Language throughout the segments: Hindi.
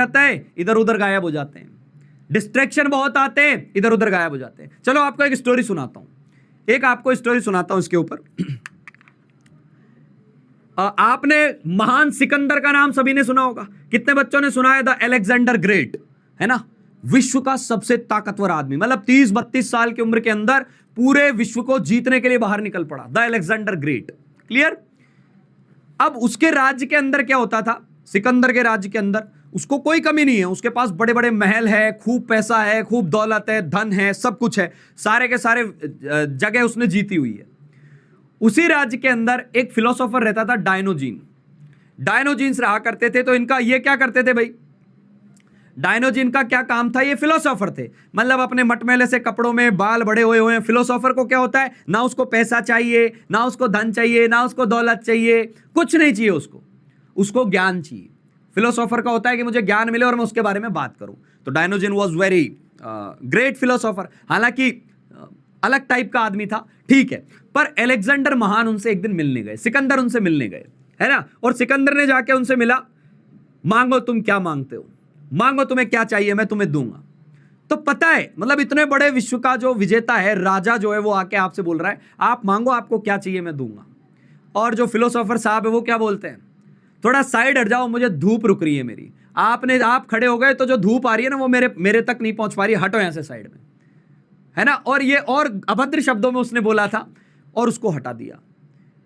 जाता है, इधर उधर गायब हो जाते हैं। डिस्ट्रैक्शन बहुत आते हैं, इधर उधर गायब हो जाते हैं। चलो आपको एक स्टोरी सुनाता हूं, एक आपको स्टोरी सुनाता हूं इसके ऊपर। आपने महान सिकंदर का नाम सभी ने सुना होगा, कितने बच्चों ने सुना है? द अलेक्जेंडर ग्रेट, है ना, विश्व का सबसे ताकतवर आदमी, मतलब 30-32 साल की उम्र के अंदर पूरे विश्व को जीतने के लिए बाहर निकल पड़ा, द अलेक्जेंडर ग्रेट। क्लियर? अब उसके राज्य के अंदर क्या होता था? सिकंदर के राज्य के अंदर उसको कोई कमी नहीं है, उसके पास बड़े बड़े महल है, खूब पैसा है, खूब दौलत है, धन है, सब कुछ है, सारे के सारे जगह उसने जीती हुई है। उसी राज्य के अंदर एक फिलोसोफर रहता था, डायनोजीन। डायनोजीन्स रहा करते थे। तो इनका ये क्या करते थे भाई, डायनोजीन का क्या काम था? ये फिलोसोफर थे, मतलब अपने मटमैले से कपड़ों में बाल बड़े हुए हैं। फिलोसोफर को क्या होता है, ना उसको पैसा चाहिए, ना उसको धन चाहिए, ना उसको दौलत चाहिए, कुछ नहीं चाहिए उसको ज्ञान चाहिए। फिलोसोफर का होता है कि मुझे ज्ञान मिले और मैं उसके बारे में बात करूं। तो डायनोजीन वॉज वेरी ग्रेट फिलोसोफर, हालांकि अलग टाइप का आदमी था, ठीक है। पर अलेक्जेंडर महान उनसे एक दिन मिलने गए, सिकंदर उनसे मिलने गए, है ना, और सिकंदर ने जाके उनसे मिला, मांगो तुम क्या मांगते हो, मांगो तुम्हें क्या चाहिए, मैं तुम्हें दूंगा। तो पता है, मतलब इतने बड़े विश्व का जो विजेता है, राजा जो है, वो आके आपसे बोल रहा है आप मांगो, आपको क्या चाहिए मैं दूंगा। और जो फिलोसोफर साहब है वो क्या बोलते हैं, थोड़ा साइड हट जाओ, मुझे धूप रुक रही है मेरी। आप खड़े हो गए तो जो धूप आ रही है ना वो मेरे तक नहीं पहुंच पा रही, हटो यहां से साइड में, है ना। और ये और अभद्र शब्दों में उसने बोला था और उसको हटा दिया।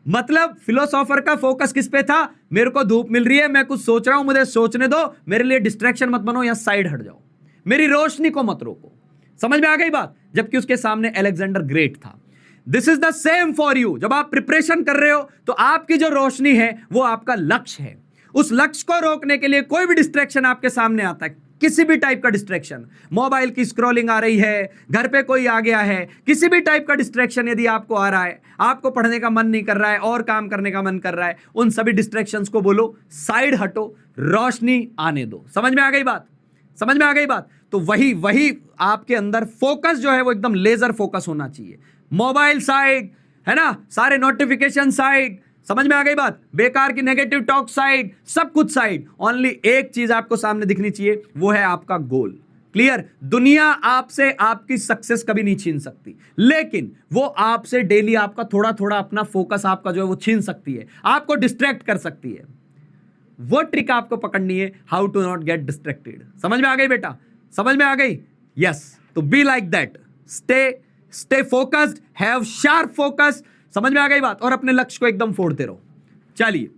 मतलब फिलोसोफर का फोकस किस पे था, मेरे को धूप मिल रही है, मैं कुछ सोच रहा हूं, मुझे सोचने दो, मेरे लिए डिस्ट्रैक्शन मत बनो, या साइड हट जाओ, मेरी रोशनी को मत रोको। समझ में आ गई बात? जबकि उसके सामने अलेक्जेंडर ग्रेट था। This is the same for you. जब आप प्रिपरेशन कर रहे हो तो आपकी जो रोशनी है वो आपका लक्ष्य है। उस लक्ष्य को रोकने के लिए कोई भी डिस्ट्रैक्शन आपके सामने आता है, किसी भी टाइप का डिस्ट्रैक्शन, मोबाइल की स्क्रॉलिंग आ रही है, घर पे कोई आ गया है, किसी भी टाइप का डिस्ट्रैक्शन यदि आपको आ रहा है, आपको पढ़ने का मन नहीं कर रहा है और काम करने का मन कर रहा है, उन सभी डिस्ट्रैक्शंस को बोलो साइड हटो, रोशनी आने दो। समझ में आ गई बात? समझ में आ गई बात? तो वही आपके अंदर फोकस जो है वो एकदम लेजर फोकस होना चाहिए। मोबाइल साइड, है ना, सारे नोटिफिकेशन साइड। समझ में आ गई बात? बेकार की नेगेटिव टॉक साइड, सब कुछ साइड। ओनली एक चीज आपको सामने दिखनी चाहिए, वो है आपका गोल। क्लियर? दुनिया आपसे आपकी सक्सेस कभी नहीं छीन सकती, लेकिन वो आपसे डेली आपका थोड़ा थोड़ा अपना फोकस आपका जो है वो छीन सकती है, आपको डिस्ट्रैक्ट कर सकती है। वो ट्रिक आपको पकड़नी है, how to not get distracted. समझ में आ गई बेटा? समझ में आ गई? यस। तो be like that, stay focused, have sharp focus. समझ में आ गई बात? और अपने लक्ष्य को एकदम फोड़ते रहो। चलिए